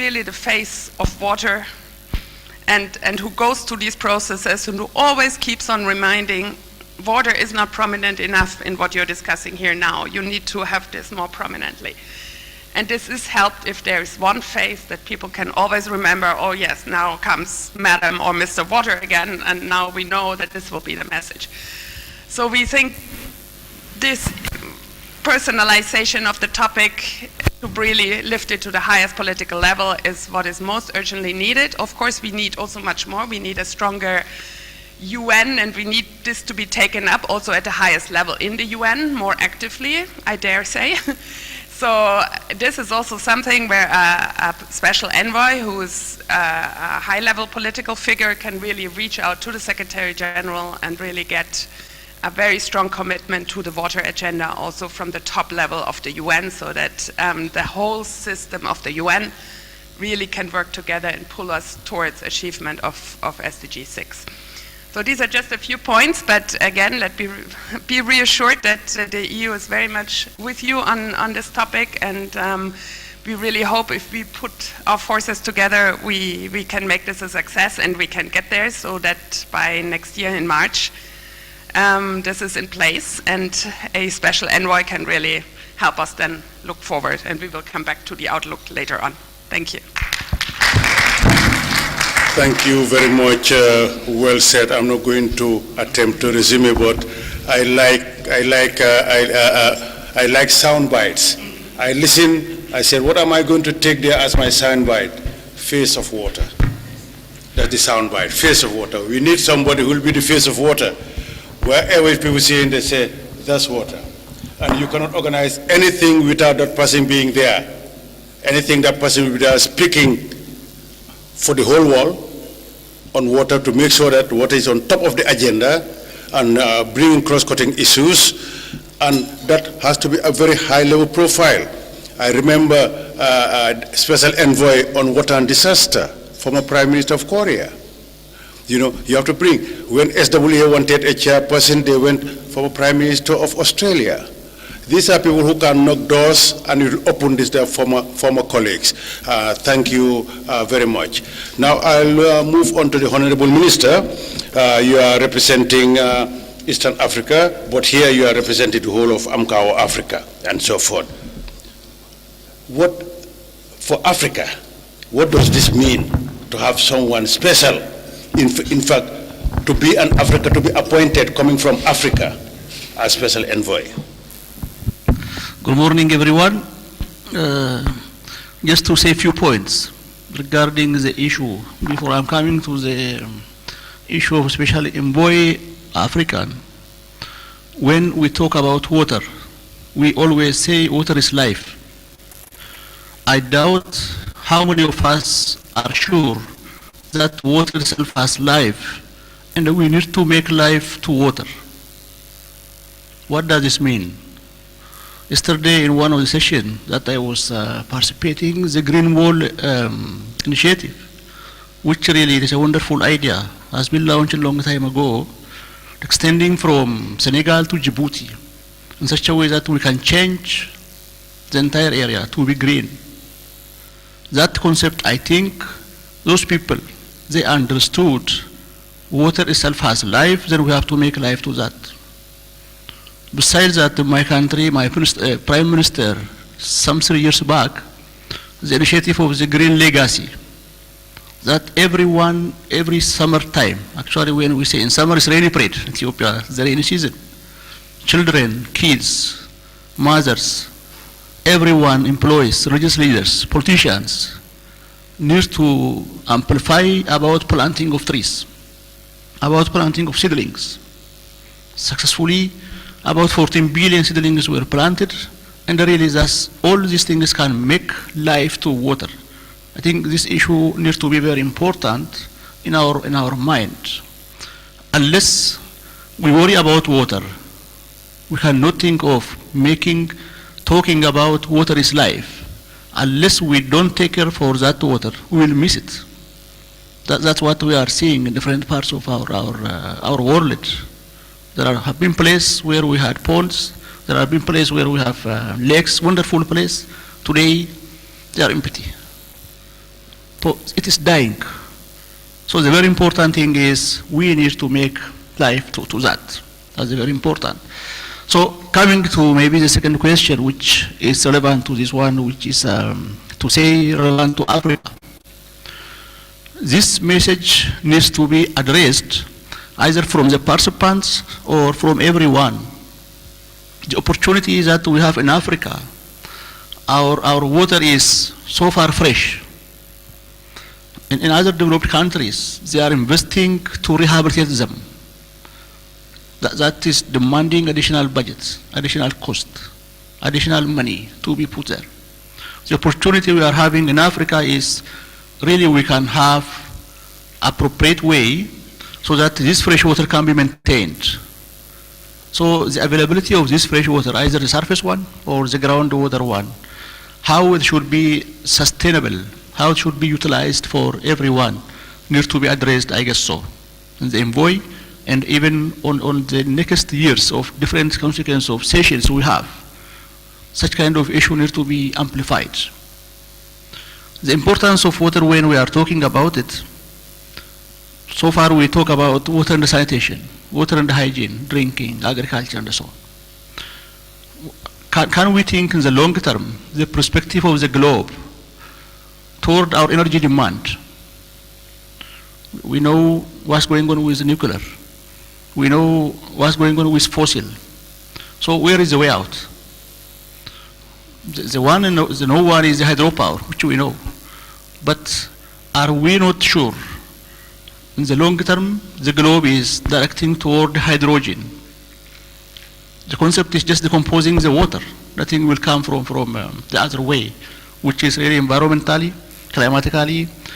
really the face of water and who goes through these processes and who always keeps on reminding water is not prominent enough in what you're discussing here now. You need to have this more prominently. And this is helped if there is one face that people can always remember, oh yes, now comes Madam or Mr. Water again, and now we know that this will be the message. So we think this personalization of the topic to really lift it to the highest political level is what is most urgently needed. Of course, we need also much more. We need a stronger UN, and we need this to be taken up also at the highest level in the UN more actively, I dare say. So this is also something where a special envoy who is a high-level political figure can really reach out to the Secretary General and really get a very strong commitment to the water agenda also from the top level of the UN, so that the whole system of the UN really can work together and pull us towards achievement of SDG 6. So these are just a few points, but again, let me be reassured that the EU is very much with you on this topic, and we really hope if we put our forces together, we can make this a success and we can get there, so that by next year in March, this is in place and a special envoy can really help us then look forward, and we will come back to the outlook later on. Thank you. Thank you very much. Well said. I'm not going to attempt to resume, but I like sound bites. I listen. I said, what am I going to take there as my sound bite? Face of water. That's the sound bite. Face of water. We need somebody who will be the face of water. Wherever people see it, they say, that's water. And you cannot organize anything without that person being there. Anything that person will be there speaking for the whole world on water, to make sure that water is on top of the agenda and bringing cross-cutting issues, and that has to be a very high-level profile. I remember a special envoy on water and disaster, former Prime Minister of Korea. You know, you have to bring, when SWA wanted a chairperson, they went for a Prime Minister of Australia. These are people who can knock doors and will open this, their former colleagues. Thank you very much. Now I'll move on to the Honorable Minister. You are representing Eastern Africa, but here you are representing the whole of AMCAO Africa and so forth. What, for Africa, what does this mean to have someone special, in fact, to be an Africa, to be appointed coming from Africa as special envoy? Good morning, everyone. Just to say a few points regarding the issue before I'm coming to the issue of special envoy African. When we talk about water, we always say water is life. I doubt how many of us are sure that water itself has life, and we need to make life to water. What does this mean? Yesterday in one of the sessions that I was participating, the Green Wall initiative, which really is a wonderful idea, has been launched a long time ago, extending from Senegal to Djibouti in such a way that we can change the entire area to be green. That concept, I think, those people, they understood water itself has life, then we have to make life to that. Besides that, my country, my Prime Minister, some 3 years back, the initiative of the Green Legacy, that everyone, every summer time, actually when we say in summer it's rainy parade, Ethiopia, the rainy season, children, kids, mothers, everyone, employees, religious leaders, politicians, need to amplify about planting of trees, about planting of seedlings. Successfully, about 14 billion seedlings were planted, and really that's, all these things can make life to water. I think this issue needs to be very important in our mind. Unless we worry about water, we cannot think of talking about water is life. Unless we don't take care for that water, we will miss it. That's what we are seeing in different parts of our world. There have been places where we had ponds. There have been places where we have lakes, wonderful place. Today, they are empty. it is dying. So the very important thing is we need to make life to that. That's very important. So coming to maybe the second question, which is relevant to this one, which is to say relevant to Africa. This message needs to be addressed either from the participants or from everyone. The opportunity that we have in Africa, our water is so far fresh. In other developed countries, they are investing to rehabilitate them. That is demanding additional budgets, additional cost, additional money to be put there. The opportunity we are having in Africa is really we can have appropriate way so that this fresh water can be maintained. So the availability of this fresh water, either the surface one or the groundwater one, how it should be sustainable, how it should be utilized for everyone, needs to be addressed, I guess so, in the envoy, and even on the next years of different consequences of sessions we have. Such kind of issue needs to be amplified. The importance of water when we are talking about it, so far we talk about water and sanitation, water and hygiene, drinking, agriculture, and so on. Can we think in the long term, the perspective of the globe toward our energy demand? We know what's going on with nuclear. We know what's going on with fossil. So where is the way out? The one and the no one is the hydropower, which we know. But are we not sure in the long term the globe is directing toward hydrogen? The concept is just decomposing the water. Nothing will come from the other way, which is really environmentally, climatically,